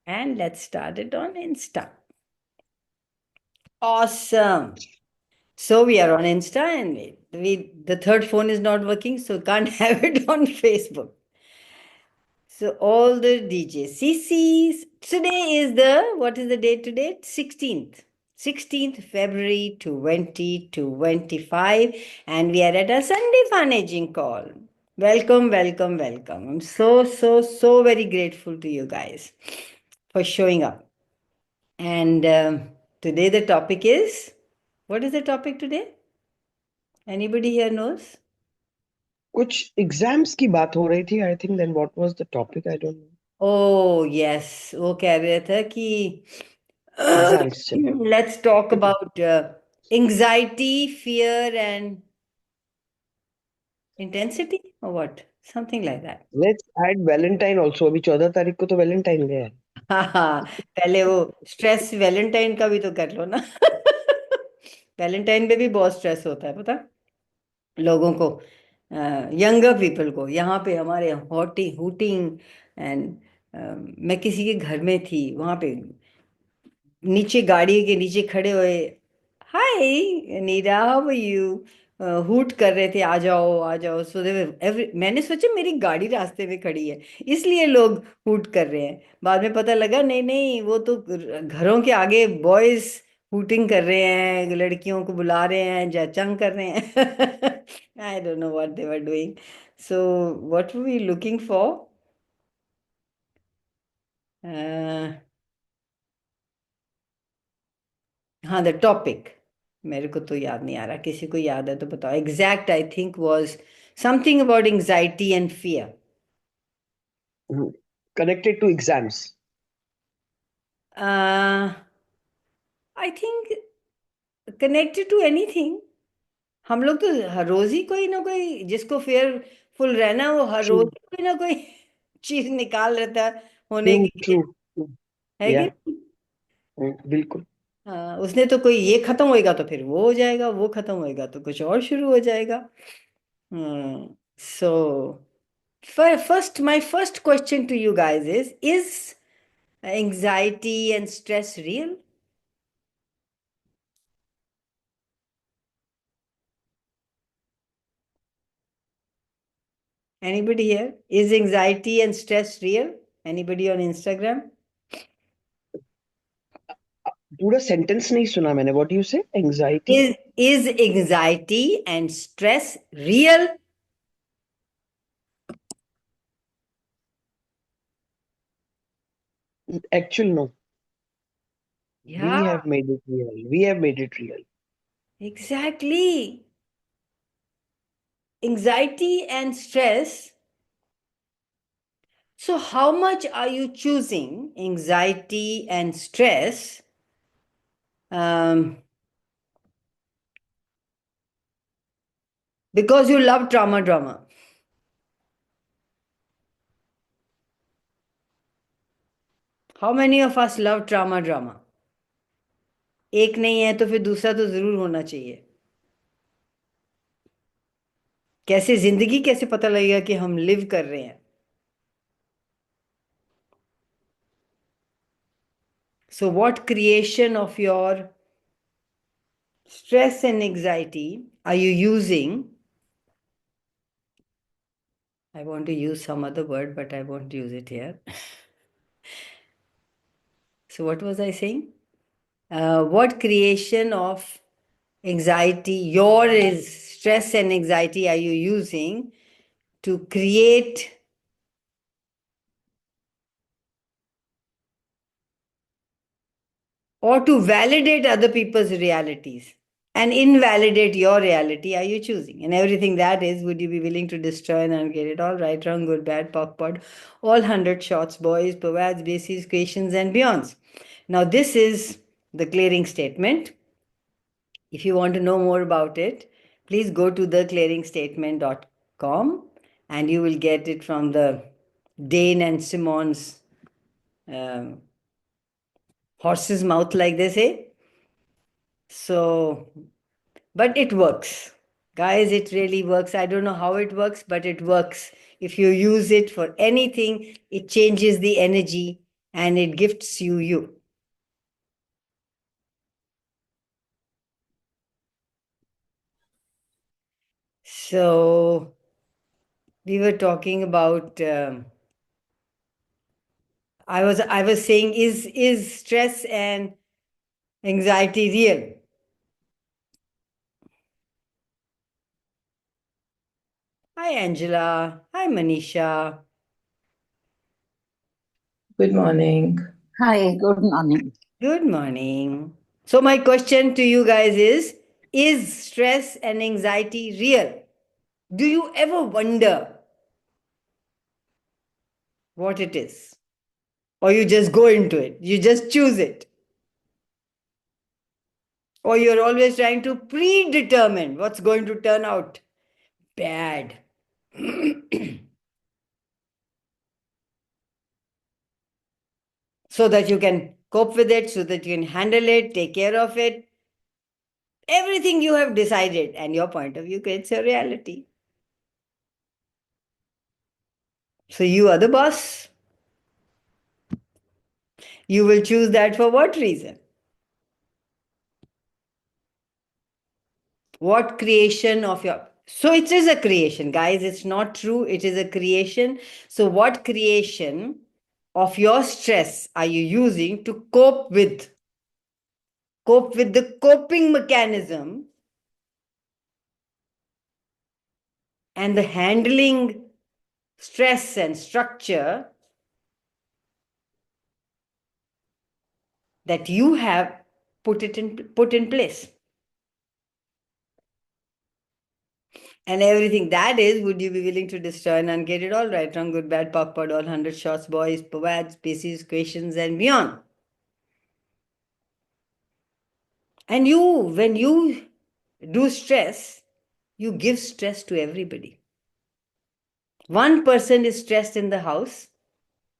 And let's start it on Insta. Awesome. So we are on Insta and the third phone is not working, so can't have it on Facebook. So all the DJs. CCs. Today is what is the date today? 16th. 16th February 2025. And we are at a Sunday Fun Aging call. Welcome, welcome, welcome. I'm so very grateful to you guys for showing up. And today the topic is, what is the topic today? Anybody here knows? कुछ exams की बात हो रही थी I think then what was the topic I don't know Oh, yes. वो कह रहे थे कि एग्जाम्स चल रहे let's talk about anxiety, fear, and intensity, or what? Something like that. Let's add Valentine also अभी 14 तारीख को तो वैलेंटाइन गया है हाँ हाँ, पहले वो स्ट्रेस वैलेंटाइन का भी तो कर लो ना। वैलेंटाइन पे भी बहुत स्ट्रेस होता है, पता लोगों को, यंगर पीपल को। यहाँ पे हमारे हॉटी हूटिंग एंड मैं किसी के घर में थी, वहाँ पे नीचे गाड़ी के नीचे खड़े हुए, हाय नीरा, हाउ आर यू, हूट कर रहे थे, आ जाओ आ जाओ। सो दे एवरी, मैंने सोचा मेरी गाड़ी रास्ते में खड़ी है इसलिए लोग हूट कर रहे हैं। बाद में पता लगा नहीं नहीं, वो तो घरों के आगे बॉयज हूटिंग कर रहे हैं, लड़कियों को बुला रहे हैं, जचंग कर रहे हैं। I don't know what they were doing. So what were we looking for? हाँ, द टॉपिक मेरे को तो याद नहीं आ रहा, किसी को याद है तो बताओ। Exact I think was something about anxiety and fear. Connected to exams I think connected to anything. हम लोग तो हर रोज ही कोई ना कोई, जिसको फेयरफुल रहना, वो हर ट्रू रोज ही कोई ना कोई चीज निकाल रहता है ट्रू होने के ट्रू लिए, है या कि नहीं? बिल्कुल हाँ, उसने तो कोई, ये खत्म होएगा तो फिर वो हो जाएगा, वो खत्म होएगा तो कुछ और शुरू हो जाएगा। सो first, my first question to you guys is anxiety and stress real? Anybody here? Is anxiety and stress real? Anybody on Instagram? पूरा सेंटेंस नहीं सुना मैंने what you say anxiety Is anxiety and stress real? Actual no we Yeah, have made it real we have made it real exactly. Anxiety and stress. So, how much are you choosing anxiety and stress? Because you love trauma drama. How many of us love trauma drama? एक नहीं है तो फिर दूसरा तो जरूर होना चाहिए। कैसे जिंदगी, कैसे पता लगेगा कि हम लिव कर रहे हैं? So what creation of your stress and anxiety are you using? I want to use some other word, but I won't use it here. So, what was I saying? What creation of anxiety, your is stress and anxiety, are you using to create or to validate other people's realities and invalidate your reality? Are you choosing? And everything that is, would you be willing to destroy and uncreate it all? Right, wrong, good, bad, pock, pod, all 100 shots, boys, pervades, bases, creations, and beyonds. Now, this is the clearing statement. If you want to know more about it, please go to theclearingstatement.com and you will get it from the Dane and Simon's um, horse's mouth, like they say. So, but it works. Guys, it really works. I don't know how it works, but it works. If you use it for anything, it changes the energy. and it gifts you. So we were talking about. I was saying, is stress and anxiety real? Hi, Angela. Hi, Manisha. Good morning. Hi, good morning. Good morning. So, my question to you guys is stress and anxiety real? Do you ever wonder what it is? Or you just go into it, you just choose it? Or you're always trying to predetermine what's going to turn out bad? So that you can cope with it, so that you can handle it, take care of it. Everything you have decided, and your point of view creates your reality. So you are the boss. You will choose that for what reason? What creation of your. So it is a creation, guys. It's not true. It is a creation. So, what creation of your stress are you using to cope with? Cope with the coping mechanism and the handling stress and structure that you have put in place. And everything that is, would you be willing to destroy and uncreate it all? Right, wrong, good, bad, POC, POD, all 100 shots, boys, POVAD, species, equations, and beyond. And when you do stress, you give stress to everybody. One person is stressed in the house.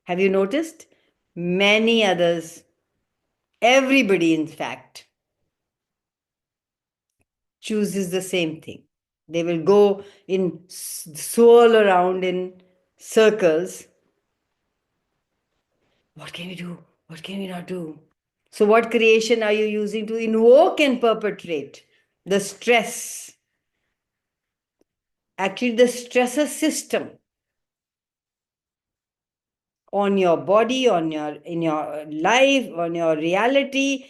Have you noticed? Many others, everybody, in fact, chooses the same thing. They will go in swirl around in circles. What can we do? What can we not do? So, what creation are you using to invoke and perpetrate the stress? Actually, the stressor system on your body, in your life, on your reality,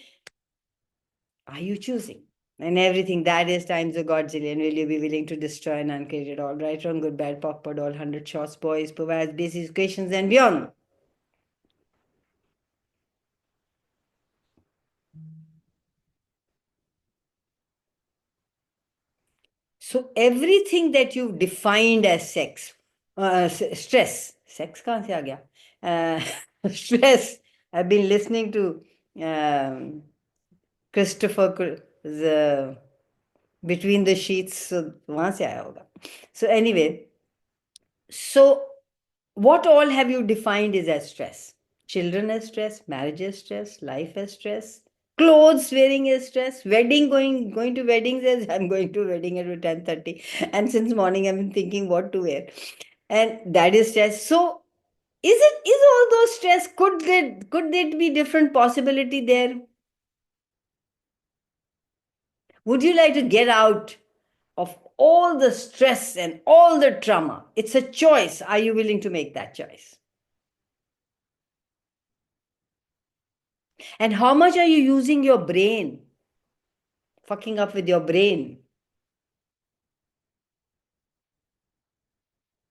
are you choosing? And everything that is times a godzillion. Will you be willing to destroy and uncreate it all? Right, wrong, good, bad, POC, POD, all 100 shots, boys, provides basic equations and beyond. So everything that you've defined as stress, sex कहाँ से आ गया? Stress. I've been listening to Christopher the Between the Sheets, so वहाँ से आया होगा. So anyway, so what all have you defined is as stress? Children as stress, marriage as stress, life as stress, clothes wearing as stress, wedding going to weddings as I'm going to wedding at 10:30, and since morning I've been thinking what to wear, and that is stress. So is all those stress? Could there be different possibility there? Would you like to get out of all the stress and all the trauma? It's a choice. Are you willing to make that choice? And how much are you using your brain? Fucking up with your brain.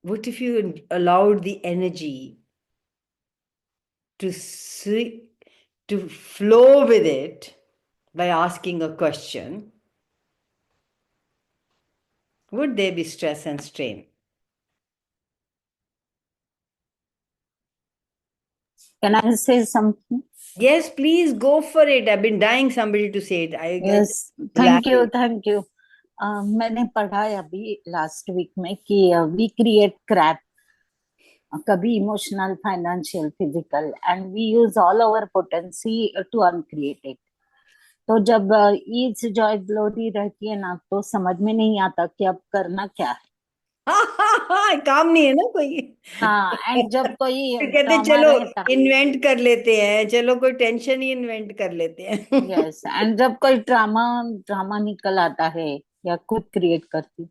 What if you allowed the energy to to flow with it by asking a question? Would there be stress and strain? Can I say something? Yes, please go for it. I've been dying somebody to say it. Yes, thank you, thank you. मैंने पढ़ा है अभी last week में कि we create crap, कभी emotional, financial, physical, and we use all our potency to uncreate it. तो जब ease Joy glory रहती है ना, तो समझ में नहीं आता कि अब करना क्या है. काम नहीं है ना कोई। हाँ, एंड जब कोई फिर कहते ट्रॉमा चलो रहता, इन्वेंट कर लेते हैं, चलो कोई टेंशन ही इन्वेंट कर लेते हैं। यस, एंड जब कोई ड्रामा ड्रामा निकल आता है या खुद क्रिएट करती हूँ,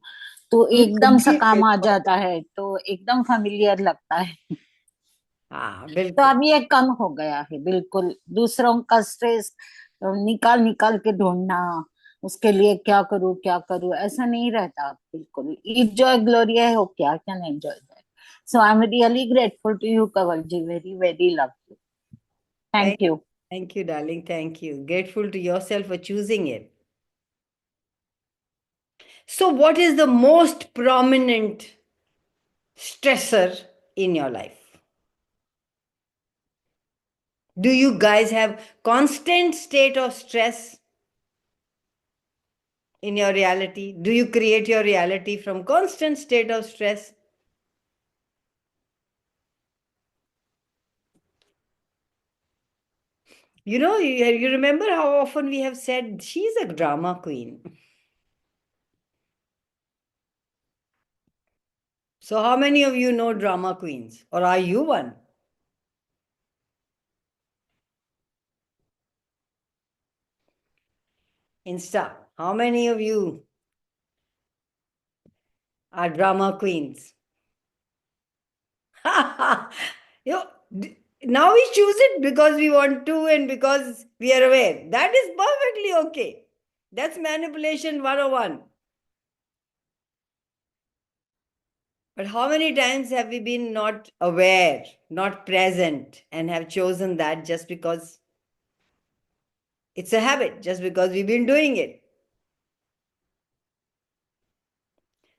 तो खुद एकदम सा भी काम आ create जाता है, तो एकदम फेमिलियर लगता है। हाँ तो बिल्कुल। अब ये कम हो गया है बिल्कुल। दूसरों का स्ट्रेस निकाल निकाल के ढूंढना, उसके लिए क्या करूँ, ऐसा नहीं रहता अब बिल्कुल। एंजॉय ग्लोरिया है, okay, I can enjoy that. So I am really grateful to you Kawal ji, very very love you, Thank, thank you. thank you, darling. Thank you. Grateful to yourself for choosing it. So, what is the most prominent stressor in your life? Do you guys have constant state of stress in your reality? Do you create your reality from constant state of stress? You know, you remember how often we have said she's a drama queen. So, how many of you know drama queens? Or are you one? Insta, how many of you are drama queens? You know, now we choose it because we want to and because we are aware. That is perfectly okay. That's manipulation 101. But how many times have we been not aware, not present, and have chosen that just because it's a habit, just because we've been doing it?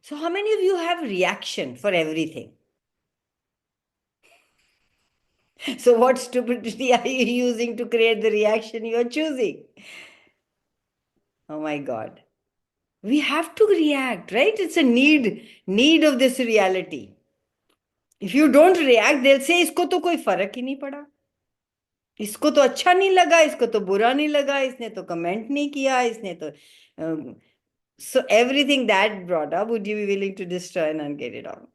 So, how many of you have reaction for everything? So, what stupidity are you using to create the reaction you are choosing? Oh my God. We have to react, right? It's a need of this reality. If you don't react, they'll say इसको तो कोई फर्क ही नहीं पड़ा, इसको तो अच्छा नहीं लगा, इसको तो बुरा नहीं लगा, इसने तो कमेंट नहीं किया, इसने तो so everything that brought up, would you be willing to destroy and get it on?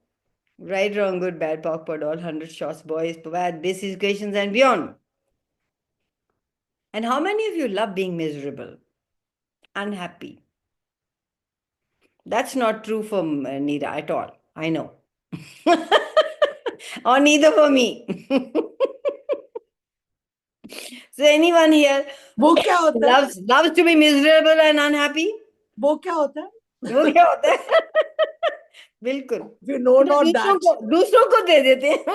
Right, wrong, good, bad, POC, POD, all 100 shots, boys, bad, basic equations and beyond. And how many of you love being miserable, unhappy? That's not true for Neera at all. I know. Or neither for me. So anyone here वो क्या होता है? loves to be miserable and unhappy? वो क्या होता है? वो क्या होता है? बिल्कुल. We know तो not that. दूसरों को दे देते हैं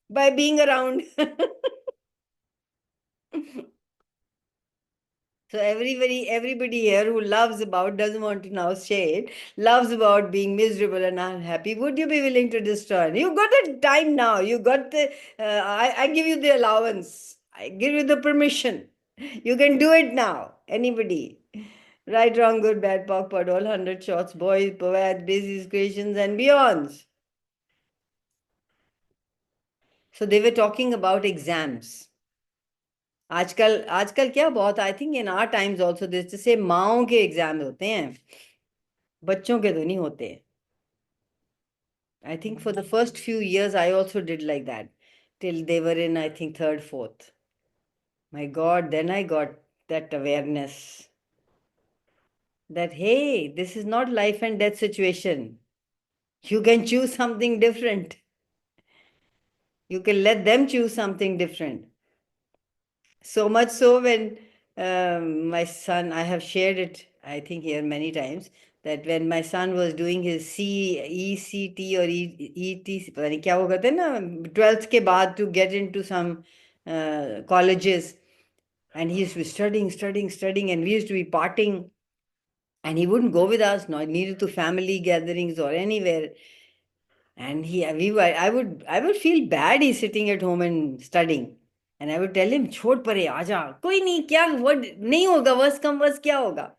by being around. So everybody here who loves about, doesn't want to now say it, loves about being miserable and unhappy. Would you be willing to destroy? You got the time now. You got the. I give you the allowance. I give you the permission. You can do it now. Anybody. Right, wrong, good, bad, POC, POD, all 100 shots, boys, poets, bases, creations, and beyonds. So they were talking about exams. आजकल आजकल क्या बहुत, I think in our times also, जैसे माओं के exam होते हैं, बच्चों के तो नहीं होते. I think for the first few years I also did like that till they were in, I think, third, fourth. My God, then I got that awareness that, hey, this is not life and death situation. You can choose something different. You can let them choose something different. So much so when my son, I have shared it, I think, here many times, that when my son was doing his ECT or ET, पता नहीं क्या वो कहते हैं ना, 12th के बाद to get into some colleges, and he used to be studying, and we used to be partying, and he wouldn't go with us, neither to family gatherings or anywhere. And I would feel bad. He's sitting at home and studying, and I would tell him, छोड़ परे आजा, कोई नहीं, क्या word नहीं होगा, verse कम verse क्या होगा.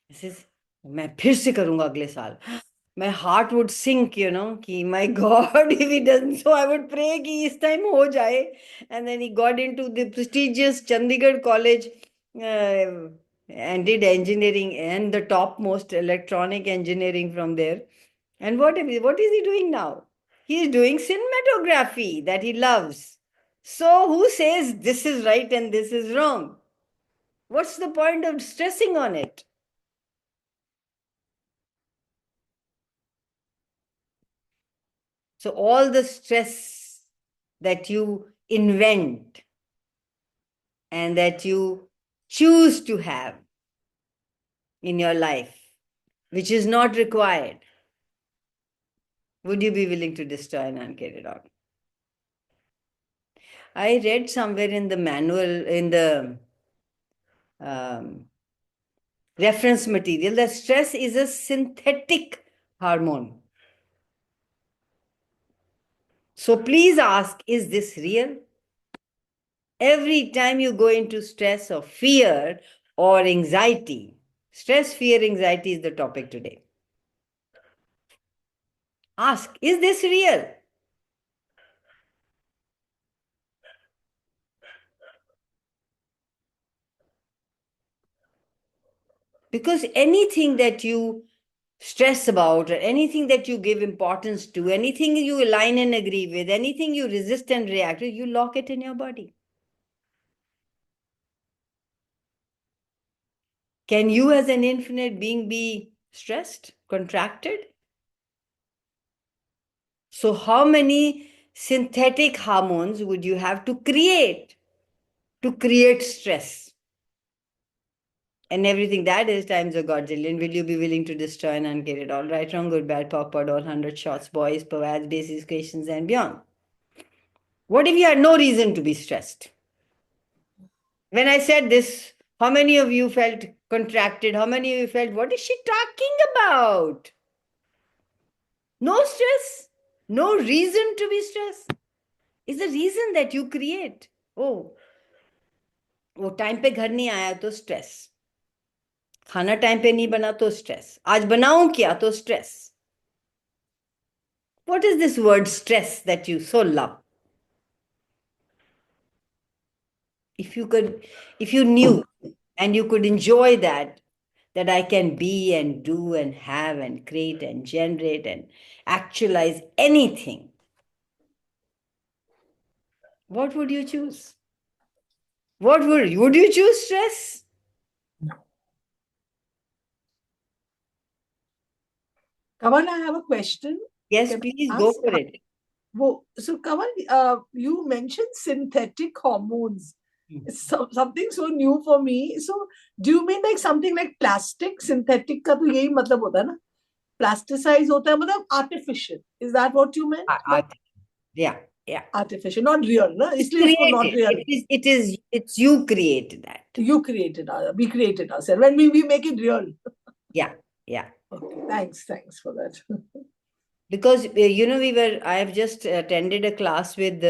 This is, मैं फिर से करूंगा अगले साल. My heart would sink, कि my God, if he doesn't, so I would pray कि इस time हो जाए. And then he got into the prestigious Chandigarh college and did engineering and the topmost electronic engineering from there. And what is he doing now? He is doing cinematography that he loves. So who says this is right and this is wrong? What's the point of stressing on it? So all the stress that you invent and that you choose to have in your life, which is not required, would you be willing to destroy and uncarry it out? I read somewhere in the manual, in the reference material, that stress is a synthetic hormone. So please ask, is this real? Every time you go into stress or fear or anxiety, stress, fear, anxiety is the topic today. Ask, is this real? Because anything that you stress about, or anything that you give importance to, anything you align and agree with, anything you resist and react to, you lock it in your body. Can you, as an infinite being, be stressed, contracted? So, how many synthetic hormones would you have to create stress? And everything that is times a godzillion. Will you be willing to destroy and uncarry it all? Right, wrong, good, bad, POC, POD, all 100 shots, boys, POADs, basis, equations, and beyond. What if you had no reason to be stressed? When I said this, how many of you felt contracted? How many of you felt, what is she talking about? No stress, no reason to be stressed. It's the reason that you create. Oh, वो time पे घर नहीं आया तो stress, खाना time पे नहीं बना तो स्ट्रेस, आज बनाऊं क्या तो stress. What is this word stress that you so love? If you knew and you could enjoy that I can be and do and have and create and generate and actualize anything, what would you choose? Would you choose stress? Kamal, I have a question. Yes, Can I please go ask? for it. So Kamal, you mentioned synthetic hormones. It's something so new for me. So do you mean like something like plastic? Synthetic का तो यही मतलब होता है ना? Plasticize होता है मतलब artificial. Is that what you meant? Yeah. Artificial, not real, no? It's इसलिए इसको not created. real. It's you created that. You created, we created ourselves. When we make it real. Yeah. Okay, thanks for that. Because I have just attended a class with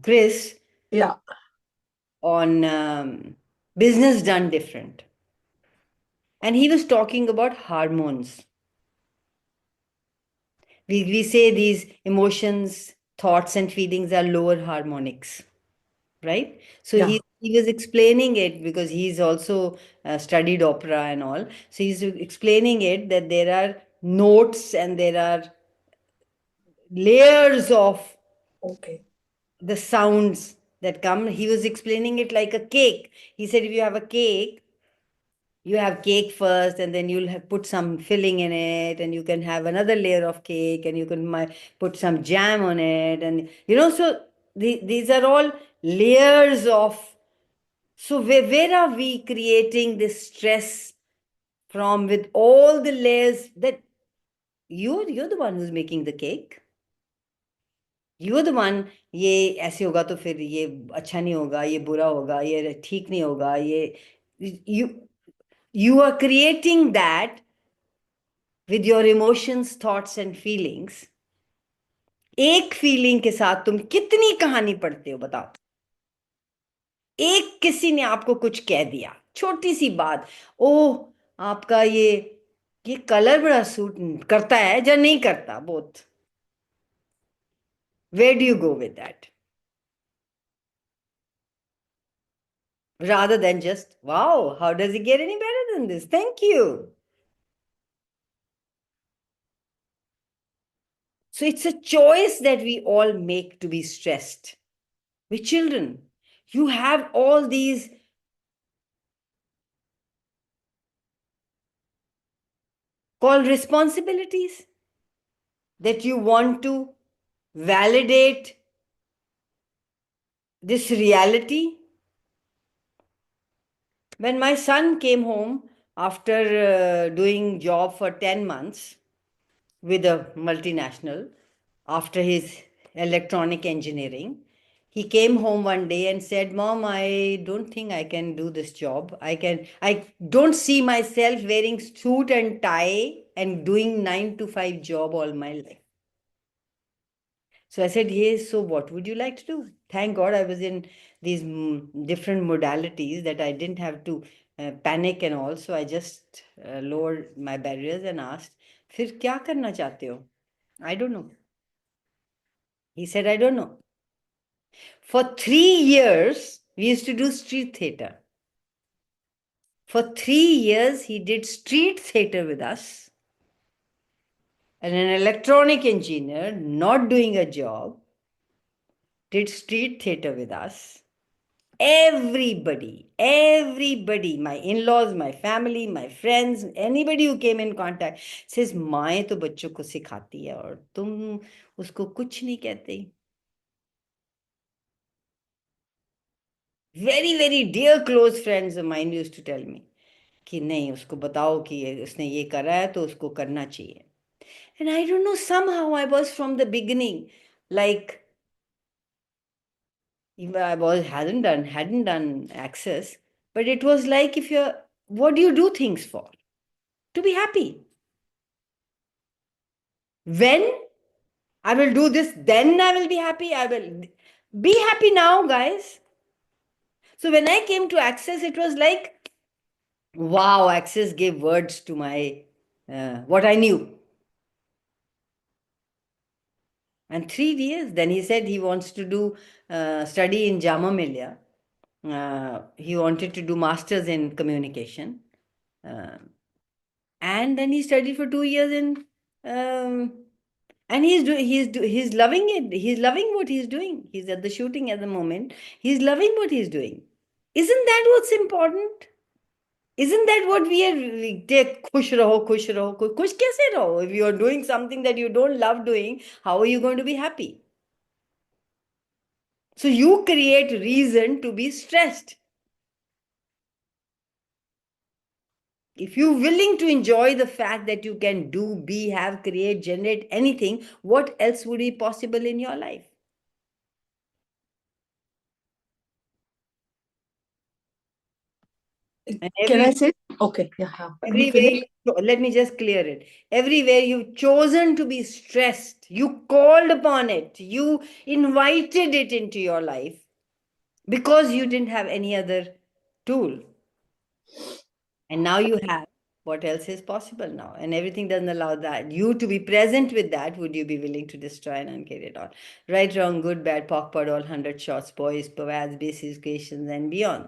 Chris. Yeah. On business done different, and he was talking about hormones. We say these emotions, thoughts, and feelings are lower harmonics, right? So Yeah. he was explaining it because he's also studied opera and all. So he's explaining it that there are notes and there are layers of the sounds that come. He was explaining it like a cake. He said if you have a cake, you have cake first, and then you'll put some filling in it, and you can have another layer of cake, and you can put some jam on it, and so these are all layers of. So where are we creating this stress from, with all the layers that you're the one who's making the cake? You're the one. ये ऐसे होगा तो फिर ये अच्छा नहीं होगा, ये बुरा होगा, ये ठीक नहीं होगा, ये you are creating that with your emotions, thoughts and feelings. एक फीलिंग के साथ तुम कितनी कहानी पढ़ते हो बताओ. एक किसी ने आपको कुछ कह दिया, छोटी सी बात, ओह आपका ये कलर बड़ा सूट करता है या नहीं करता, both. Where do you go with that? Rather than just, wow, how does it get any better than this? Thank you. So it's a choice that we all make to be stressed. With children, you have all these called responsibilities that you want to validate this reality. When my son came home after doing job for 10 months with a multinational, after his electronic engineering, he came home one day and said, Mom, I don't think I can do this job. I don't see myself wearing suit and tie and doing 9 to 5 job all my life. So I said, yes, so what would you like to do? Thank God I was in these different modalities that I didn't have to panic and all. So I just lowered my barriers and asked, फिर क्या करना चाहते हो? I don't know. He said, I don't know. For 3 years, we used to do street theater. For 3 years, he did street theater with us. And an electronic engineer, not doing a job, did street theater with us. Everybody, my in-laws, my family, my friends, anybody who came in contact says, माएं तो बच्चों को सिखाती है और तुम उसको कुछ नहीं कहते. Very, very dear close friends of mine used to tell me कि नहीं उसको बताओ कि उसने ये करा है तो उसको करना चाहिए. And I don't know, somehow I was from the beginning like hadn't done Access, but it was like what do you do things for? To be happy. When I will do this, then I will be happy. I will be happy now, guys. So when I came to Access, it was like, wow, Access gave words to my what I knew. And 3 years, then he said he wants to do study in Jama Millia. He wanted to do masters in communication. And then he studied for 2 years in and he's loving it. He's loving what he's doing. He's at the shooting at the moment. He's loving what he's doing. Isn't that what's important? Isn't that what we are खुश रहो खुश कैसे रहो? If you are doing something that you don't love doing, how are you going to be happy? So you create reason to be stressed. If you're willing to enjoy the fact that you can do, be, have, create, generate anything, what else would be possible in your life? Can I say? Okay, yeah. Let me just clear it. Everywhere you've chosen to be stressed, you called upon it, you invited it into your life because you didn't have any other tool. And now you have. What else is possible now? And everything doesn't allow that. You to be present with that, would you be willing to destroy and uncarry it all? Right, wrong, good, bad, POC, POD, all 100 shots, boys, POVADs, basic equations, and beyond.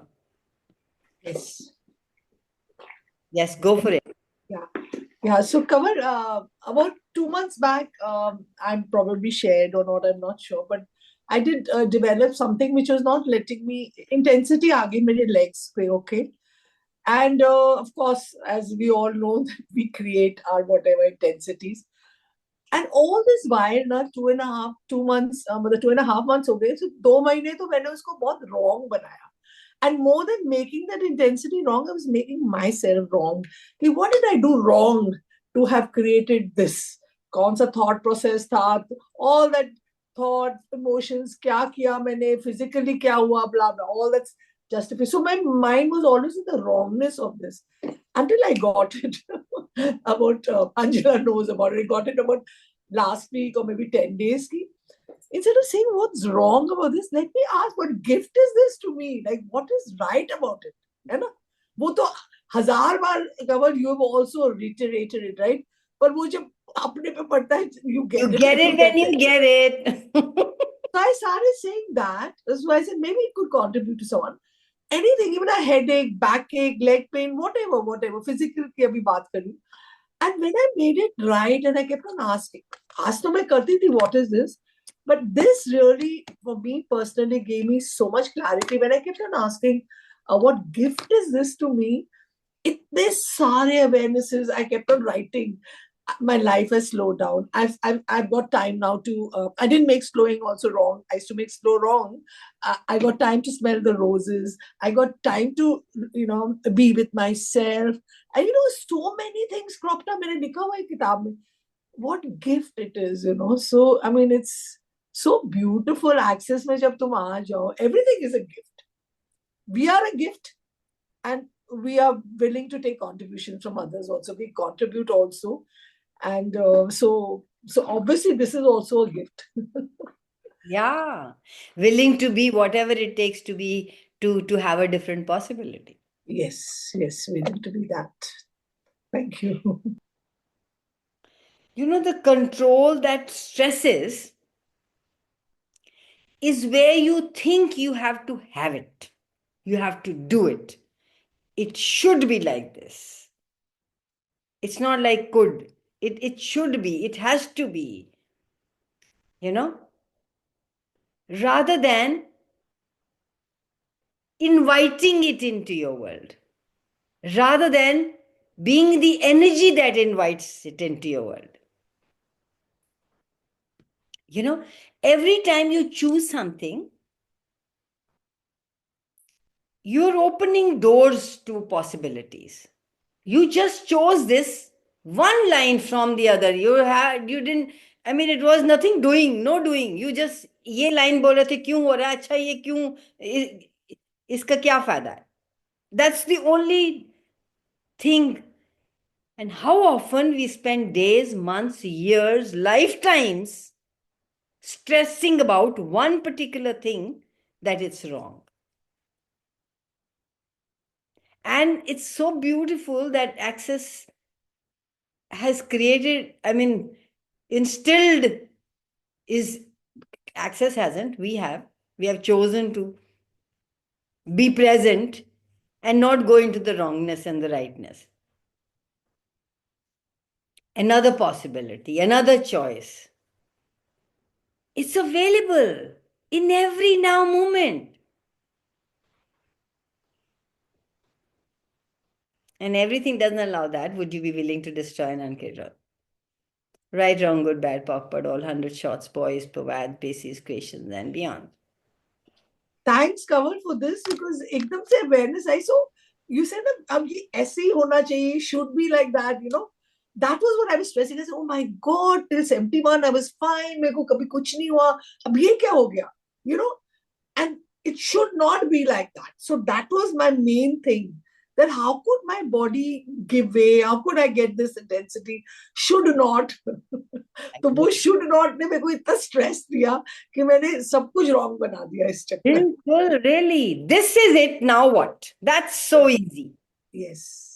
Yes. Yes, go for it. Yeah. So, Kanwar, about 2 months back, I'm probably shared or not, I'm not sure, but I did develop something which was not letting me intensity again मेरे legs पे, okay. And of course, as we all know, that we create our whatever intensities. And all this while, ना 2.5 months, मतलब 2.5 months हो गए, so 2 महीने तो मैंने उसको बहुत wrong बनाया. And more than making that intensity wrong, I was making myself wrong. Okay, what did I do wrong to have created this? कौन सा thought process था? All that thoughts, emotions, क्या किया मैंने, physically क्या हुआ, blah blah, all that's justified. So my mind was always in the wrongness of this until I got it. About Angela knows about it. I got it about last week or maybe 10 days. Instead of saying what's wrong about this, let me ask what gift is this to me? Like what is right about it? है ना? वो तो 1000 बार Kanwar, you have also reiterated it, right? पर वो जब अपने पे पड़ता है, you get it when you get it. So I started saying that. That's why I said maybe it could contribute to someone. Anything, even a headache, backache, leg pain, whatever, physical की अभी बात करूँ. And when I made it right and I kept on asking, आज तो मैं करती थी what is this, but this really for me personally gave me so much clarity when I kept on asking what gift is this to me. इतने सारे awarenesses I kept on writing. My life has slowed down. I've got time now to. I didn't make slowing also wrong. I used to make slow wrong. I got time to smell the roses. I got time to be with myself. And so many things cropped up. मैंने लिखा हुआ है किताब में. What gift it is. So I mean, it's so beautiful. Access में जब तुम आ जाओ, everything is a gift. We are a gift, and we are willing to take contributions from others also. We contribute also, and so obviously this is also a gift. Yeah, willing to be whatever it takes to be to have a different possibility. Yes, willing to be that. Thank you. The control that stresses is where you think you have to have it. You have to do it. It should be like this. It's not like could. It should be. It has to be. Rather than inviting it into your world. Rather than being the energy that invites it into your world. Every time you choose something, you're opening doors to possibilities. You just chose this one line from the other. You didn't, I mean, it was nothing doing, no doing. You just, ये line बोल रहे थे क्यों हो रहा है अच्छा ये क्यों इसका क्या फायदा है? That's the only thing. And how often we spend days, months, years, lifetimes stressing about one particular thing that it's wrong. And it's so beautiful that Access has created, instilled is Access hasn't, we have chosen to be present and not go into the wrongness and the rightness. Another possibility, another choice. It's available in every now moment. And everything doesn't allow that. Would you be willing to destroy and uncreate all? Right, wrong, good, bad, POC, PUD, all 100 shots, boys, POVAD, basis, questions, and beyond. Thanks, Kamal, for this because एकदम से awareness I. So you said that अब ये ऐसे ही होना चाहिए, should be like that. That was what I was stressing. I said, oh my God, till 71 I was fine. मेरे को कभी कुछ नहीं हुआ. अब ये क्या हो गया? And it should not be like that. So that was my main thing. That how could my body give way? How could I get this intensity? Should not. तो वो should not ने मेरे को इतना stress दिया कि मैंने सब कुछ wrong बना दिया इस चक्कर में. Well, really, this is it. Now what? That's so easy. Yes.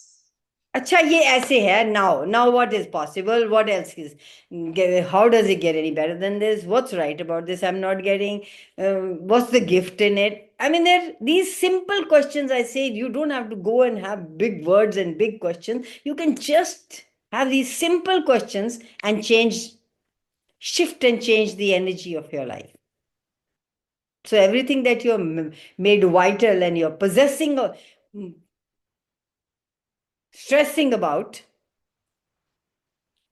अच्छा ये ऐसे है now what is possible, what else is, how does it get any better than this, what's right about this I'm not getting, what's the gift in it? I mean, there these simple questions. I say you don't have to go and have big words and big questions. You can just have these simple questions and shift and change the energy of your life. So everything that you're made vital and you're possessing or stressing about,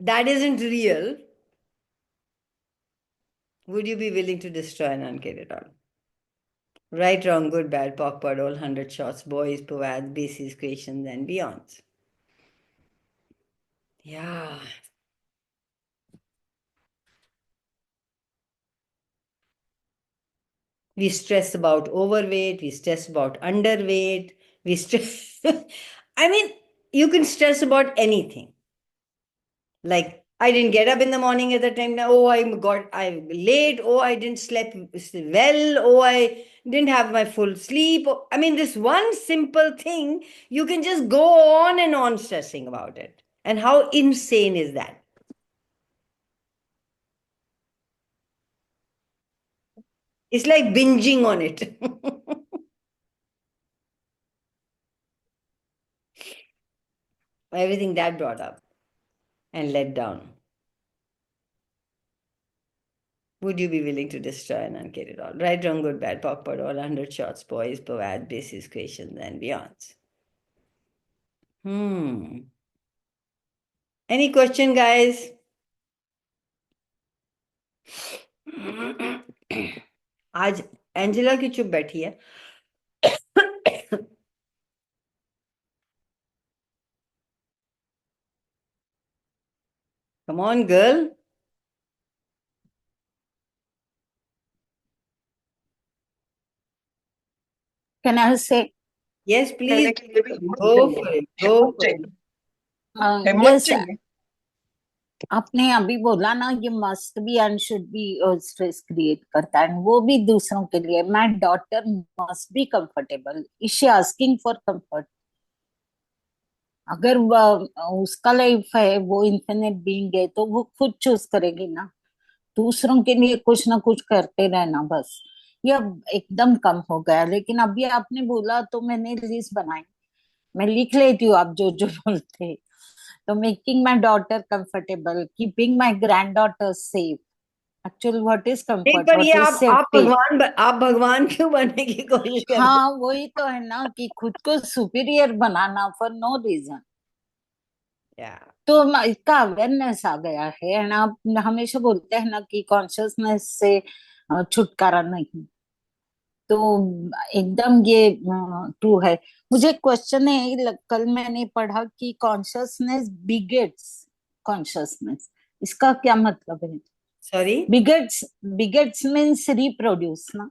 that isn't real. Would you be willing to destroy and uncreate it all? Right, wrong, good, bad, POC, PUD, all 100 shots, boys, POVADs, bases, creations, and beyonds. Yeah. We stress about overweight, we stress about underweight, we stress. I mean, you can stress about anything. Like, I didn't get up in the morning at the time. Oh, I'm late. Oh, I didn't sleep well. Oh, I didn't have my full sleep. I mean, this one simple thing, you can just go on and on stressing about it. And how insane is that? It's like binging on it. Everything that brought up and let down. would you be willing to destroy and uncare it all? Right, wrong, good, bad, POC, all 100 shots, boys, POAD, basis, questions, and beyonds. Any question, guys? आज Angela की चुप बैठी है. Come on, girl. Can I say? Yes, please. हिम्मत Go चाहिए, for it. Go हिम्मत for it. चाहिए, हिम्मत Yes, चाहिए. आपने अभी बोला ना ये must be and should be stress create करता है, and वो भी दूसरों के लिए. My daughter must be comfortable. Is she asking for comfort? अगर उसका लाइफ है, वो इन्फिनिट बीइंग है, तो वो खुद चूज करेगी ना. दूसरों के लिए कुछ ना कुछ करते रहना बस, ये अब एकदम कम हो गया. लेकिन अभी आपने बोला तो मैंने लिस्ट बनाई, मैं लिख लेती हूँ आप जो जो बोलते हैं. तो making my daughter comfortable, keeping my grand daughter safe. Actually what is नहीं, कंफर्ट, पर ये व्हाट इज सेफ्टी? आप भगवान क्यों बनने की कोशिश कर रहे हाँ वही तो है ना, कि खुद को सुपीरियर बनाना फॉर नो रीजन. हैं? तो इसका अवेयरनेस आ गया है. एंड आप हमेशा बोलते हैं ना कि कॉन्शियसनेस से छुटकारा नहीं. तो एकदम ये ट्रू है. मुझे क्वेश्चन है, कल मैंने पढ़ा कि कॉन्शियसनेस बिगेट्स कॉन्शियसनेस. इसका क्या मतलब है? Sorry? बिगेट्स मीन्स रिप्रोड्यूस ना.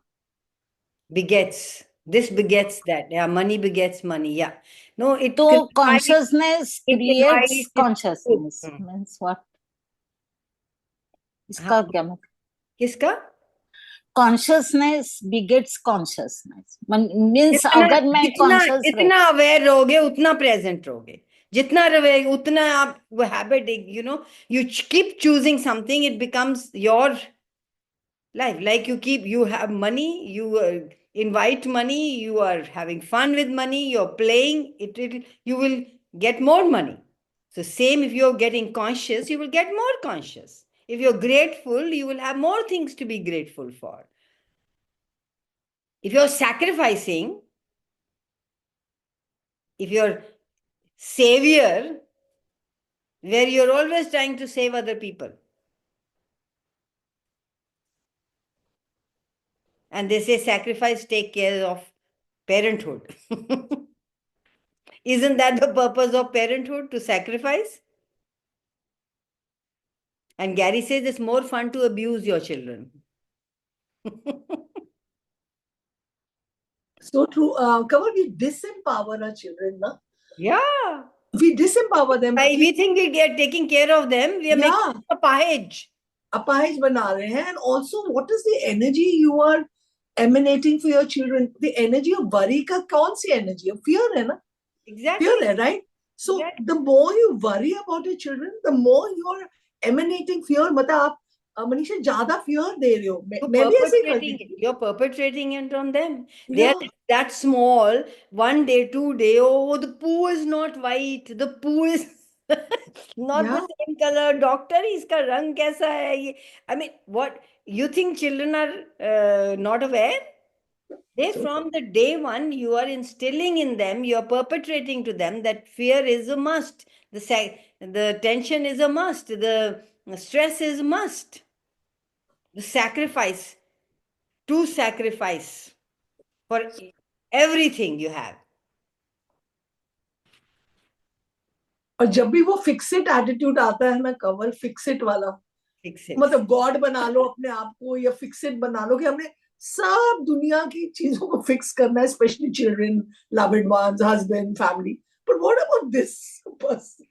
Begets. This begets that. Yeah, money begets money. Yeah. No, it तो implies, consciousness it creates implies it's good. Consciousness means what? इसका हाँ, क्या मतलब? किसका? कॉन्शियसनेस बिगेट्स कॉन्शियसनेस मीन्स जितना अगर मैं जितना कॉन्शियस रह. जितना अवेयर रहोगे उतना प्रेजेंट रहोगे. जितना रहोगे उतना आप वो habit, you keep choosing something, it becomes your life. Like you have money, you invite money, you are having fun with money, you're playing it, you will get more money. So same, if you're getting conscious, you will get more conscious. If you're grateful, you will have more things to be grateful for. If you're sacrificing, if you're savior, where you're always trying to save other people, and they say sacrifice take care of parenthood. Isn't that the purpose of parenthood, to sacrifice? And Gary says it's more fun to abuse your children. So true. Kamal, we disempower our children, na? Yeah. We disempower them. We think we get taking care of them. We are Yeah. making a pahage. अपाहिज बना रहे हैं. And also, what is the energy you are emanating for your children? The energy of worry का कौन सी energy है? Fear है ना? Exactly. Fear है, right? So Exactly. the more you worry about your children, the more you are emanating fear. मतलब आप मनीषा ज्यादा fear दे रहे हो. मैं भी ऐसे ही करती थी. You're perpetrating it on them. They Yeah. are that small. 1 day, 2 day. Oh, the poo is not white. The poo is not Yeah. the same color. Doctor, इसका रंग कैसा है ये? I mean, what you think children are not aware? They, from the day one, you are instilling in them, you are perpetrating to them that fear is a must. The tension is a must. The stress is a must. The sacrifice, to sacrifice for everything you have. और जब भी वो Fixit attitude आता है ना कवल, फिक्सेट वाला, Fix it. मतलब God बना लो अपने आप को, या फिक्सेट बना लो कि हमने सब दुनिया की चीजों को फिक्स करना है, specially children, loved ones, husband, family. But what about this person?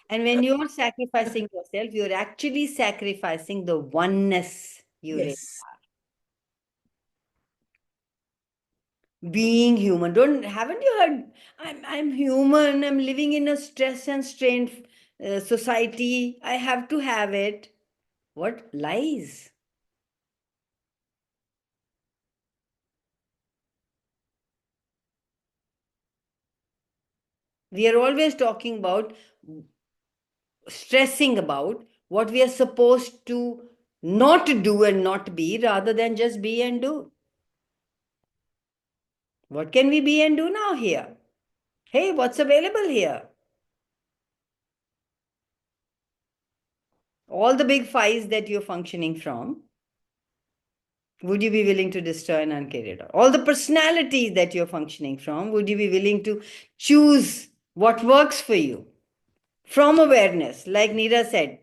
And when you're sacrificing yourself, you're actually sacrificing the oneness you really Yes. are. Being human. Haven't you heard? I'm human. I'm living in a stress and strained society. I have to have it. What lies? We are always talking about, stressing about what we are supposed to not do and not be, rather than just be and do. What can we be and do now here? Hey, what's available here? All the big fives that you're functioning from, would you be willing to destroy and uncreate it? All the personalities that you're functioning from, would you be willing to choose what works for you? From awareness, like Neera said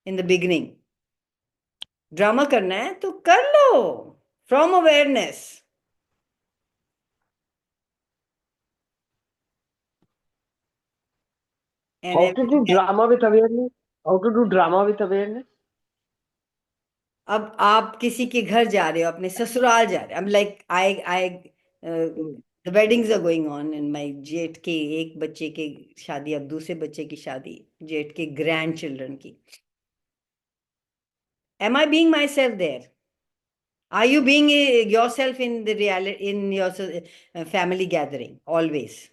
in the beginning. Drama करना है तो कर लो, from awareness. And How to do drama with awareness? How to do drama with awareness? अब आप किसी के घर जा रहे हो, अपने ससुराल जा रहे हो. I'm like, the weddings are going on and my जेठ के एक बच्चे के शादी, अब दूसरे बच्चे की शादी, जेठ के grandchildren की. Am I being myself there? Are you being yourself in the reality, in your family gathering always?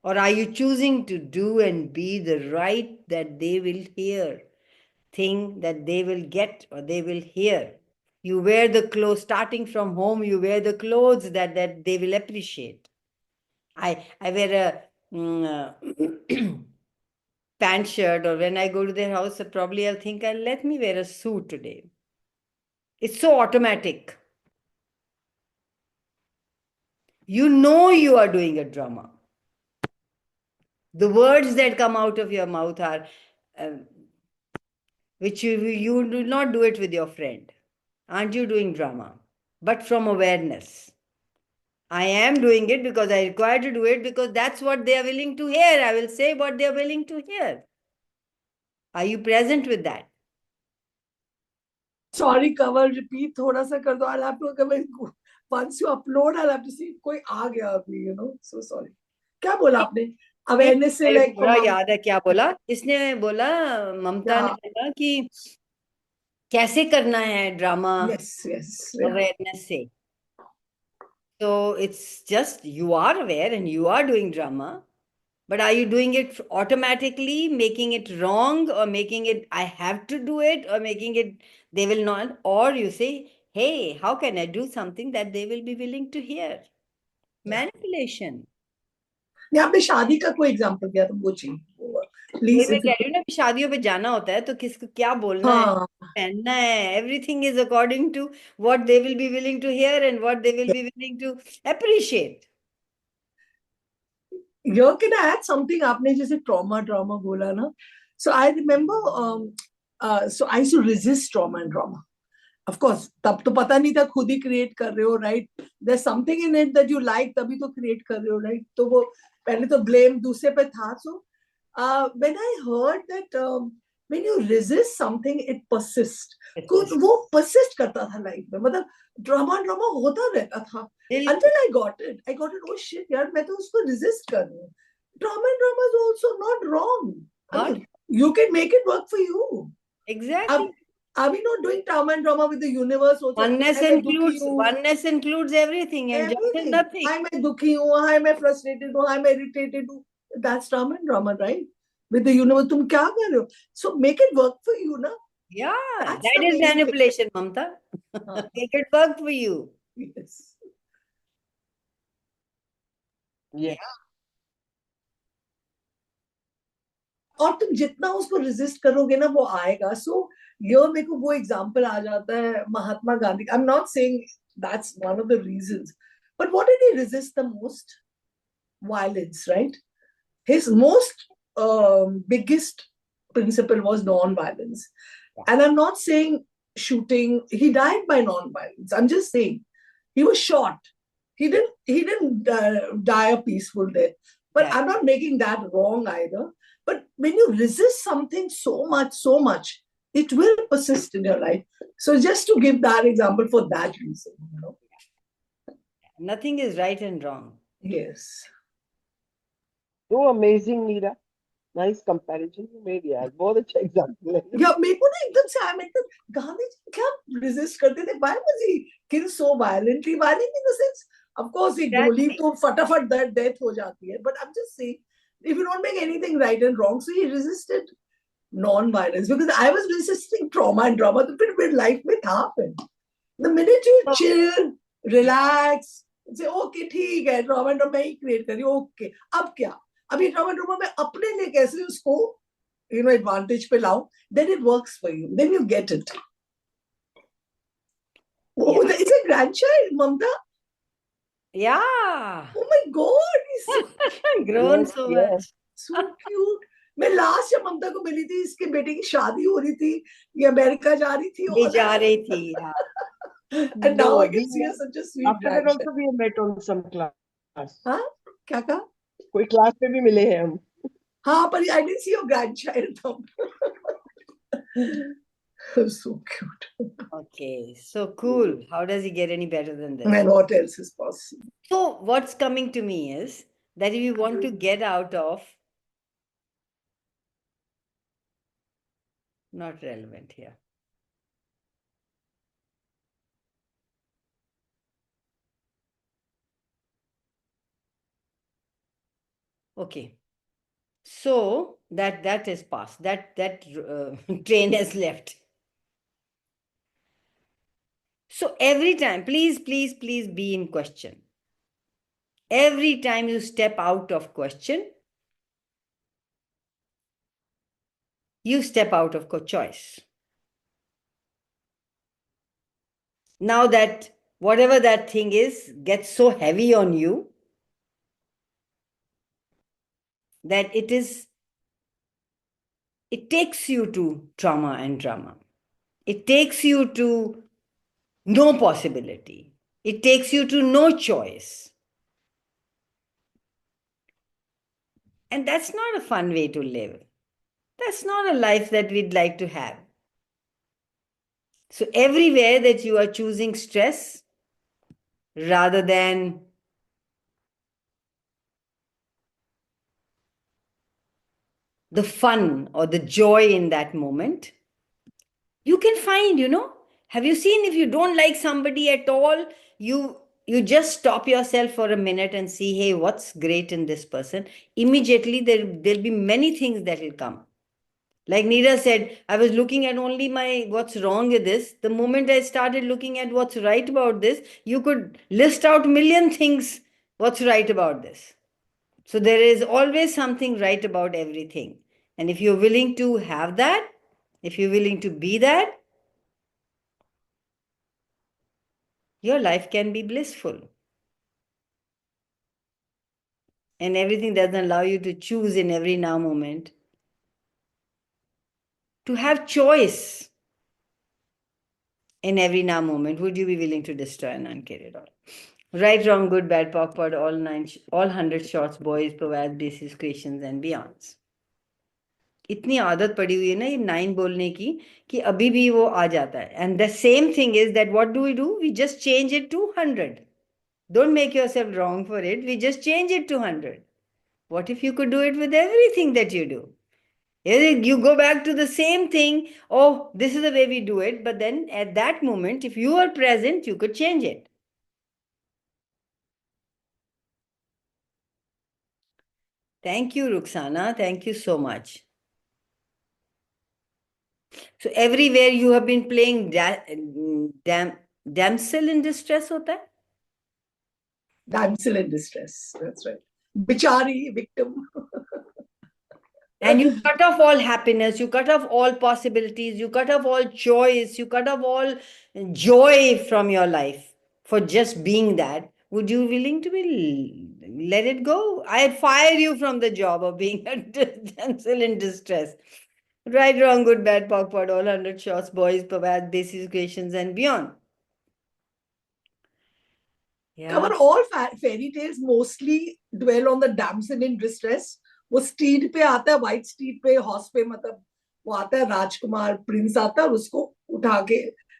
Or are you choosing to do and be the right that they will hear, thing that they will get or they will hear? You wear the clothes, starting from home, you wear the clothes that they will appreciate. I wear a pant shirt, or when I go to their house, probably I'll think, let me wear a suit today. It's so automatic. You know you are doing a drama. The words that come out of your mouth are, which you do not do it with your friend. Aren't you doing drama? But from awareness. I am doing it because I require to do it, because that's what they are willing to hear. I will say what they are willing to hear. Are you present with that? Sorry, cover, repeat थोड़ा सा कर दो. I'll have to cover. Once you upload, I'll have to see कोई आ गया अभी, you know. So sorry. क्या बोला आपने? Awareness से like बड़ा याद है क्या बोला इसने. बोला ममता ने बोला कि कैसे करना है ड्रामा अवेयरनेस से. So it's just you are aware and you are doing drama, but are you doing it automatically, making it wrong, or making it I have to do it, or making it they will not, or you say, hey, how can I do something that they will be willing to hear? Manipulation. नहीं, आपने शादी का कोई example दिया तो वो चाहिए. मैं कह रही हूँ ना, शादियों पे जाना होता है तो किसको क्या बोलना है, पहनना है. Everything is according to what they will be willing to hear and what they will be willing to appreciate. Here can I add something? आपने जैसे trauma बोला ना. So I remember, so I used to resist trauma and drama. Of course, तब तो पता नहीं था, खुद ही create कर रहे हो, right? There's something in it that you like, तभी तो create कर रहे हो, right? तो वो पहले तो blame दूसरे पे था. So when I heard that when you resist something, it persists. वो persist करता था life में. मतलब drama होता रहता था. Until I got it. Oh shit, यार मैं तो उसको resist कर रही हूँ. Drama is also not wrong. I mean, you can make it work for you. Exactly. Are we not doing drama with the universe also? Oneness includes everything, and just is nothing. Hi, मैं दुखी हूँ. Hi, मैं frustrated हूँ. Hi, मैं irritated हूँ. That's drama, right? With the universe, तुम क्या कर रहे हो? So make it work for you, na? Yeah, that is manipulation, Mamta. Make it work for you. Yes. Yeah. और तुम जितना उसको resist करोगे ना, वो आएगा. So ये मेरे को वो example आ जाता है Mahatma Gandhi. I'm not saying that's one of the reasons, but what did he resist the most? Violence, right? His most biggest principle was non-violence. And I'm not saying shooting. He died by non-violence. I'm just saying he was shot. He didn't die a peaceful death. But I'm not making that wrong either. But when you resist something so much, it will persist in your life. So just to give that example for that reason, you know. Nothing is right and wrong. Yes. So amazing, Neera. Nice comparison you made, यार. बहुत अच्छा example है. Yeah, मेरे को ना एकदम से आया, मतलब गांधी जी क्या resist करते थे? Why was he killed so violently? Violent in the sense, of course, he गोली तो फटाफट death हो जाती है. But I'm just saying, if you don't make anything right and wrong, so he resisted non-violence, because I was resisting trauma and drama. तो फिर मेरी life में था फिर. The minute you chill, relax, say okay ठीक है, trauma and drama मैं ही create कर रही हूँ, okay. अब क्या? अभी trauma and drama मैं अपने लिए कैसे उसको advantage पे लाऊं? Then it works for you. Then you get it. Oh, Yeah. it's a grandchild, Mamta. Yeah. Oh my God, he's so Grown Yes, so yes. much. so cute. मैं last जब ममता को मिली थी, इसके बेटे की शादी हो रही थी, ये अमेरिका जा रही थी, ये और जा रही थी, yeah. and now I we can see her such a sweet after that grandchild. also we have met on some class. हाँ, क्या कहा? कोई क्लास में भी मिले हैं हम. हाँ, पर I didn't see your grandchild though. So cute. Okay, so cool. How does he get any better than this? And what else is possible? So what's coming to me is that if you want to get out of, not relevant here. Okay, so that is past. That train has left. So every time, please be in question. Every time you step out of question, you step out of choice. Now that whatever that thing is gets so heavy on you that it takes you to trauma and drama. It takes you to no possibility. It takes you to no choice. And that's not a fun way to live. That's not a life that we'd like to have. So everywhere that you are choosing stress rather than the fun or the joy in that moment, you can find, have you seen if you don't like somebody at all, you just stop yourself for a minute and see, hey, what's great in this person? Immediately there'll be many things that will come. Like Neera said, I was looking at only what's wrong with this. The moment I started looking at what's right about this, you could list out million things what's right about this. So there is always something right about everything. And if you're willing to have that, if you're willing to be that, your life can be blissful. And everything doesn't allow you to choose in every now moment. To have choice in every now moment, would you be willing to destroy and uncare it all? Right, wrong, good, bad, POC, POD, all 100 shots, boys, provide basis, questions and beyonds. इतनी आदत पड़ी हुई है ना ये 9 बोलने की कि अभी भी वो आ जाता है. And the same thing is that what do? We just change it to 100. Don't make yourself wrong for it. We just change it to 100. What if you could do it with everything that you do? You go back to the same thing. Oh, this is the way we do it. But then at that moment, if you are present, you could change it. Thank you, Ruxana. Thank you so much. So everywhere you have been playing damsel in distress hota hai? Damsel in distress. That's right. Bichari, victim. And you cut off all happiness, you cut off all possibilities, you cut off all choice, you cut off all joy from your life for just being that. Would you willing to let it go? I'd fire you from the job of being a damsel in distress. Right, wrong, good, bad, POC, POD, all 100 shots, boys, provide basic equations and beyond. Yeah. Cover all fairy tales mostly dwell on the damsel in distress. वो stead पे आता है, white stead पे, horse पे, मतलब वो आता है, राजकुमार प्रिंस आता है और उसको उठा के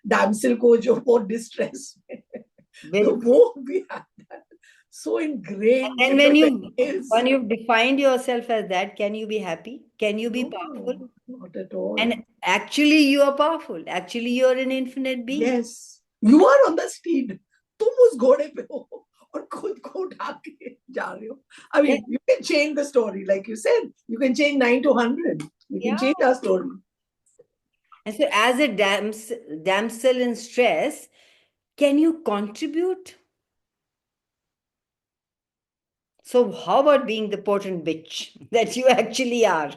डैमसिल को जो वो डिस्ट्रेस में, तो वो भी आता है. So ingrained. And when you've defined yourself as that, can you be happy? Can you be powerful? Not at all. And actually you are powerful. Actually you are an infinite being. Yes. You are on the steed. तुम उस घोड़े पे हो और खुद को उठा के जा रहे हो. I mean, you can change the story, like you said. You can change 9 to 100. You Yeah. Jane just told me. And so, as a damsel in stress, can you contribute? So, how about being the potent bitch that you actually are?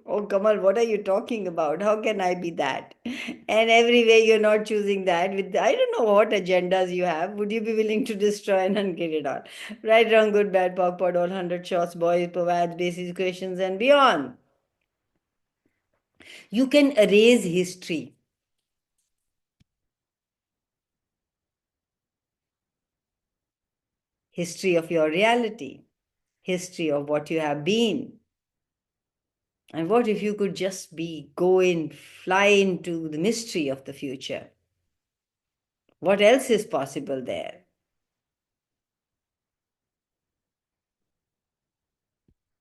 Oh, Kamal, what are you talking about? How can I be that? And every way you're not choosing that. With I don't know what agendas you have. Would you be willing to destroy and unkill it all? Right, wrong, good, bad, POC, POD, all 100 shots, boys, provides basic questions and beyond. You can erase history. History of your reality. History of what you have been. And what if you could just go in, fly into the mystery of the future? What else is possible there?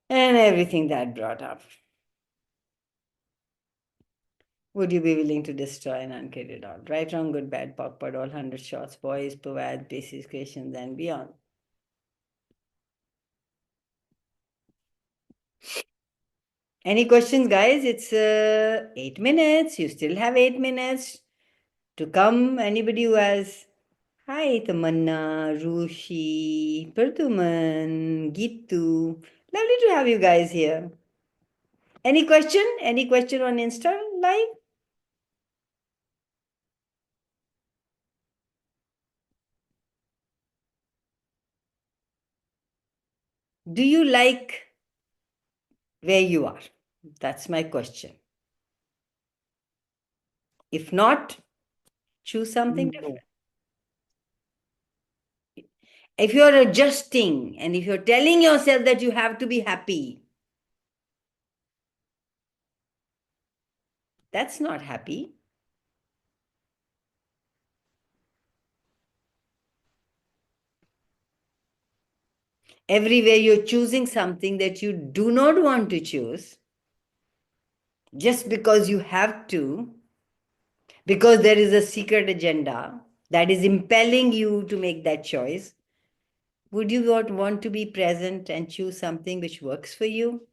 And everything that brought up. Would you be willing to destroy and unkill it all? Right, wrong, good, bad, POC, POD, all 100 shots, boys, provides basic questions and beyond. Any questions, guys? It's 8 minutes. You still have 8 minutes to come. Anybody who has... Hi, Tamanna, Rushi, Pertuman, Gitu. Lovely to have you guys here. Any question? Any question on Insta Live? Do you like where you are? That's my question. If not, choose something No. different. If you're adjusting and if you're telling yourself that you have to be happy, that's not happy. Everywhere you're choosing something that you do not want to choose, just because you have to, because there is a secret agenda that is impelling you to make that choice, would you not want to be present and choose something which works for you?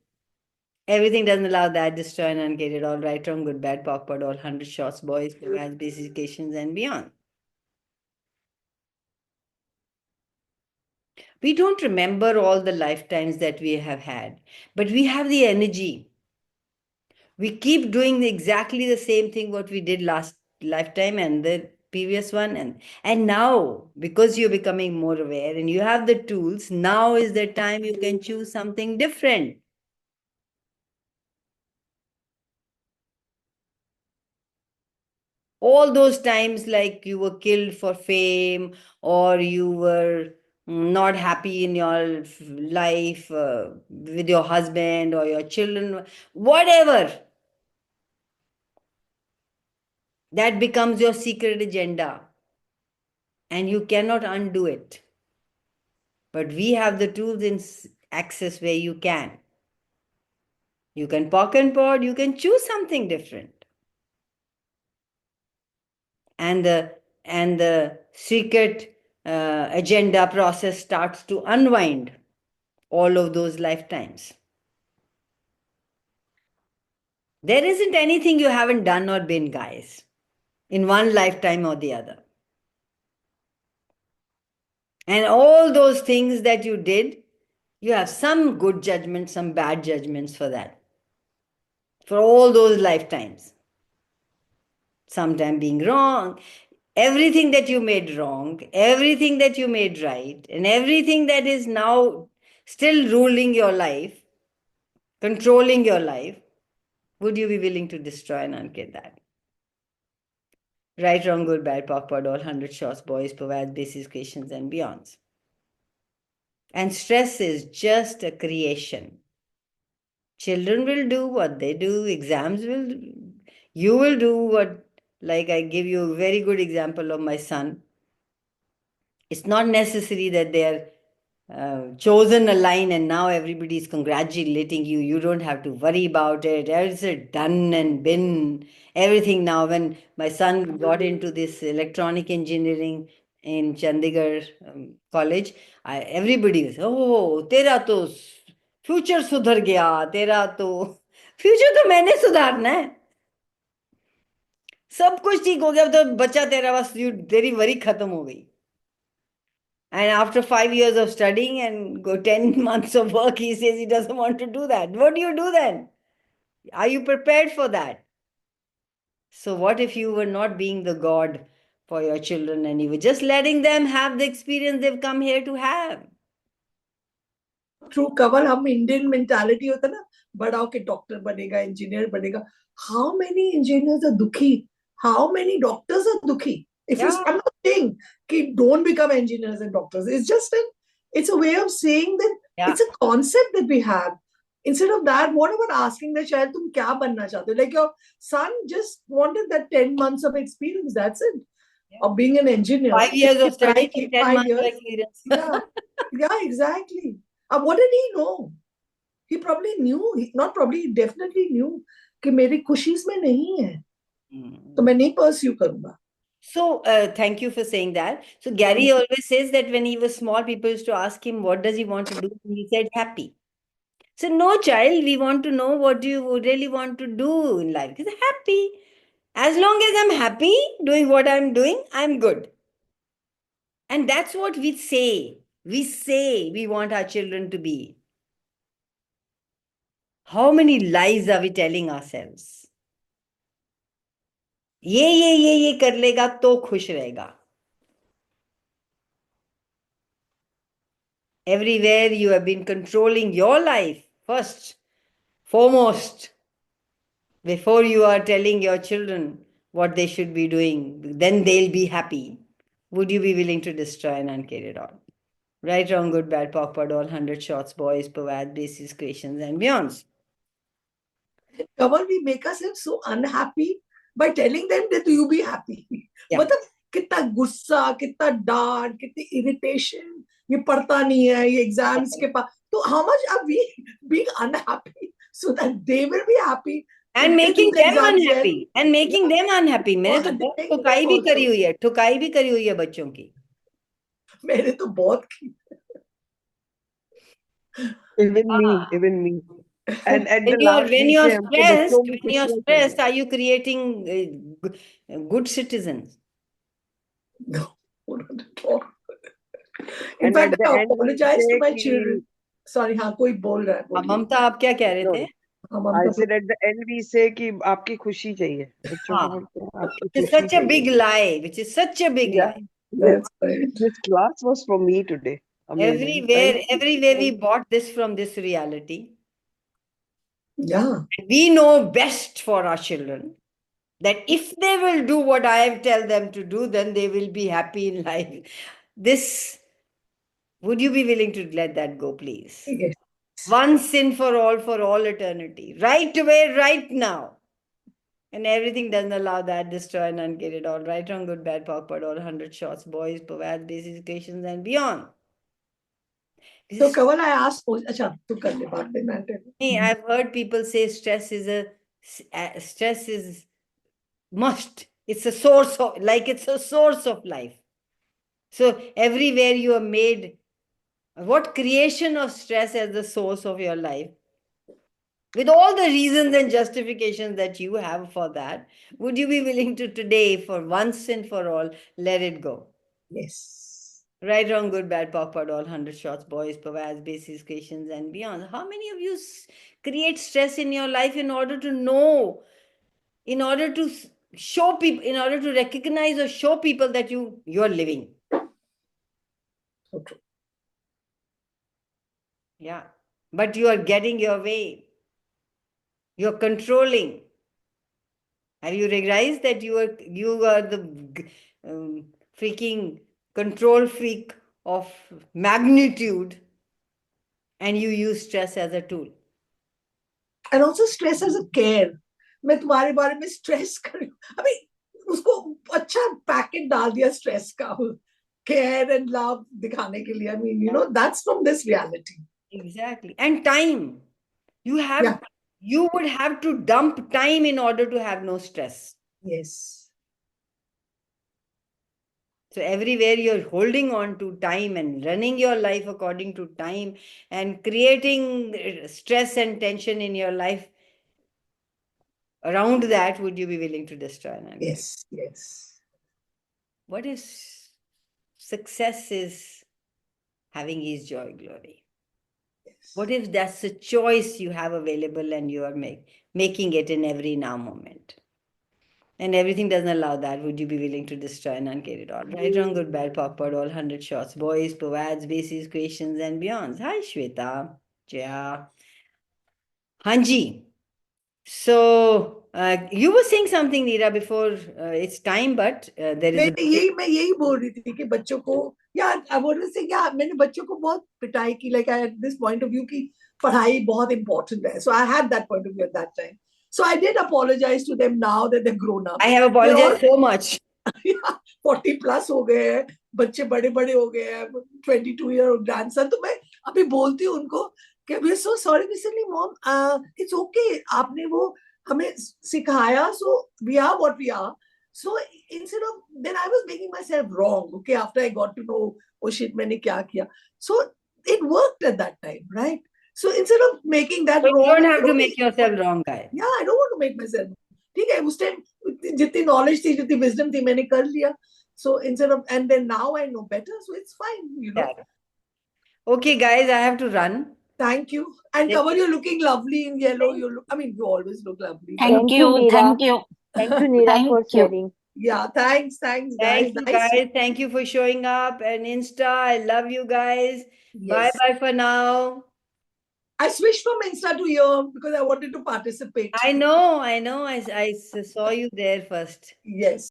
Everything doesn't allow that. Destroy and unkill it all. Right, wrong, good, bad, POC, POD, all 100 shots, boys, girls, basic questions and beyond. We don't remember all the lifetimes that we have had, but we have the energy. We keep doing exactly the same thing what we did last lifetime and the previous one. And now, because you're becoming more aware and you have the tools, now is the time you can choose something different. All those times, like you were killed for fame or you were not happy in your life with your husband or your children, whatever, that becomes your secret agenda and you cannot undo it. But we have the tools in access where you can. You can POC and POD, you can choose something different. And the secret agenda process starts to unwind all of those lifetimes. There isn't anything you haven't done or been, guys, in one lifetime or the other. And all those things that you did, you have some good judgments, some bad judgments for that. For all those lifetimes. Sometime being wrong. Everything that you made wrong, everything that you made right, and everything that is now still ruling your life, controlling your life, would you be willing to destroy and unkill that? Right, wrong, good, bad, POC, POD, all 100 shots, boys, provides basic questions and beyonds. And stress is just a creation. Children will do what they do, exams will, you will do what, like I give you a very good example of my son. It's not necessary that they are chosen a line and now everybody is congratulating you. You don't have to worry about it. It's done and been. Everything now. When my son got into this electronic engineering in Chandigarh college, everybody was, oh, tera to future सुधर गया तेरा, तो future तो मैंने सुधारना है। सब कुछ ठीक हो गया, अब तो बच्चा तेरा, बस तेरी वरी खत्म हो गई। And after 5 years of studying and go 10 months of work, he says he doesn't want to do that. What do you do then? Are you prepared for that? So, what if you were not being the God for your children and you were just letting them have the experience they've come here to have? True, Kaval, हम Indian mentality होता ना, बड़ा होके doctor बनेगा, engineer बनेगा. How many engineers are दुखी? How many doctors are दुखी? If you, Yeah, I'm not saying कि don't become engineers and doctors. It's just it's a way of saying that yeah. it's a concept that we have. Instead of that, what about asking the child, तुम क्या बनना चाहते हो? Like your son just wanted that 10 months of experience. That's it. Yeah. Of being an engineer. 5 years of studying Like and 10 5 months of years. experience. Yeah. Yeah, exactly. What did he know? He probably knew, not probably, he definitely knew कि मेरी खुशी इसमें नहीं है, तो मैं नहीं pursue करूंगा. So, thank you for saying that. So, Gary always says that when he was small, people used to ask him, what does he want to do? And he said, happy. So, no, child, we want to know what do you really want to do in life. He said, happy. As long as I'm happy doing what I'm doing, I'm good. And that's what we say. We say we want our children to be. How many lies are we telling ourselves? ये कर लेगा तो खुश रहेगा. Everywhere you have been controlling your life first, foremost, before you are telling your children what they should be doing, then they'll be happy. Would you be willing to destroy and uncarry it all? Right, wrong, good, bad, POC, POD, all 100 shots, boys, pavad, basis, creations, and beyonds. Kaval, we make ourselves so unhappy by telling them that you be happy. Yeah. मतलब कितना गुस्सा, कितना डांट, कितनी irritation, ये पढ़ता नहीं है, ये exams के पास, तो how much are we being unhappy so that they will be happy? And making them unhappy. And making them unhappy. मैंने तो बहुत ठुकाई भी करी हुई है, ठुकाई भी करी हुई है बच्चों की. मैंने तो बहुत की. Even me. And at the last when week you're में हमको बच्चों में when you're खुशियाँ stressed, चाहिए. are you creating good citizens? No, not at all. In And fact, at the I end we apologize to say my कि children. Sorry, हाँ कोई बोल रहा है, बोलिए. ममता आप क्या कह रहे no, थे? हाँ, I Mamata said at the end we say कि आपकी खुशी चाहिए. बच्चों को हाँ. बोलते हैं आपकी Which is खुशी such a big चाहिए. lie. Which is such a big Yeah, lie. That's right. this class was for me today. Amazing. Thank Everywhere we you. bought this from this reality. Yeah. We know best for our children that if they will do what I tell them to do, then they will be happy in life. This, would you be willing to let that go, please? Yes. Once and for all eternity. Right away, right now. And everything doesn't allow that, destroy and unget it all. Right, wrong, good, bad, POC, POD, all 100 shots, boys, pavad, basic equations, and beyond. So, Kaval, I asked, अच्छा, तू कर ले बात में, मैं tell you. I've heard people say stress is must. It's a source of, like it's a source of life. So everywhere you are made, what creation of stress as the source of your life? With all the reasons and justifications that you have for that, would you be willing to today, for once and for all, let it go? Yes. Right, wrong, good, bad, POC, POD, all 100 shots, boys, pavads, basis, creations, and beyond. How many of you create stress in your life in order to know, in order to show people, in order to recognize or show people that you're living? So true. Yeah. But you are getting your way. You're controlling. Have you realized that you are the freaking control freak of magnitude, and you use stress as a tool? And also stress as a care. मैं तुम्हारे बारे में stress कर रही हूँ. अभी उसको अच्छा पैकेट डाल दिया stress का, care and love दिखाने के लिए. I mean, you know, that's from this reality. Exactly. And time. Yeah. You would have to dump time in order to have no stress. Yes. So everywhere you're holding on to time and running your life according to time and creating stress and tension in your life around that, would you be willing to destroy an uncared? Yes, yes. What if success is having His joy, glory? Yes. What if that's a choice you have available and you are making it in every now moment? And everything doesn't allow that. Would you be willing to destroy and uncare it all? Right, wrong, good, bad, popcorn, all 100 shots, boys, poads, bases, questions, and beyonds. Hi, Shweta. Jaya. Hanji. So, you were saying something, Neera, before it's time, but there is मैं यही बोल रही थी कि बच्चों को यार I want to say yeah मैंने बच्चों को बहुत पिटाई की like I had this point of view कि पढ़ाई बहुत important है. So I had that point of view at that time. So I did apologize to them now that they're grown up. I have apologized so much. 40 plus हो गए हैं, बच्चे बड़े बड़े हो गए हैं, 22-year-old grandson. तो मैं अभी बोलती हूँ उनको कि we're so sorry recently mom, it's okay, आपने वो हमें सिखाया, so we are what we are. So instead of, then I was making myself wrong, okay, after I got to know, oh shit, मैंने क्या किया. So it worked at that time, right? So instead of making that But you wrong, don't have to make yourself wrong, guy. yeah, I don't want to make myself. ठीक है, उस time जितनी knowledge थी, जितनी wisdom थी, मैंने कर लिया. So instead of, and then now I know better, so it's fine, you know. Yeah. Okay, guys, I have to run. Thank you. And Yes. Kamal, you're looking lovely in yellow. You look, I mean, you always look lovely. Thank you, you, Neera. thank you. Thank you, Neera, Thank for you. sharing. Yeah, thanks, guys. Thank you, Nice. guys. Thank you for showing up. And Insta, I love you guys. Yes. Bye-bye for now. I switched from Insta to here because I wanted to participate. I know. I saw you there first. Yes.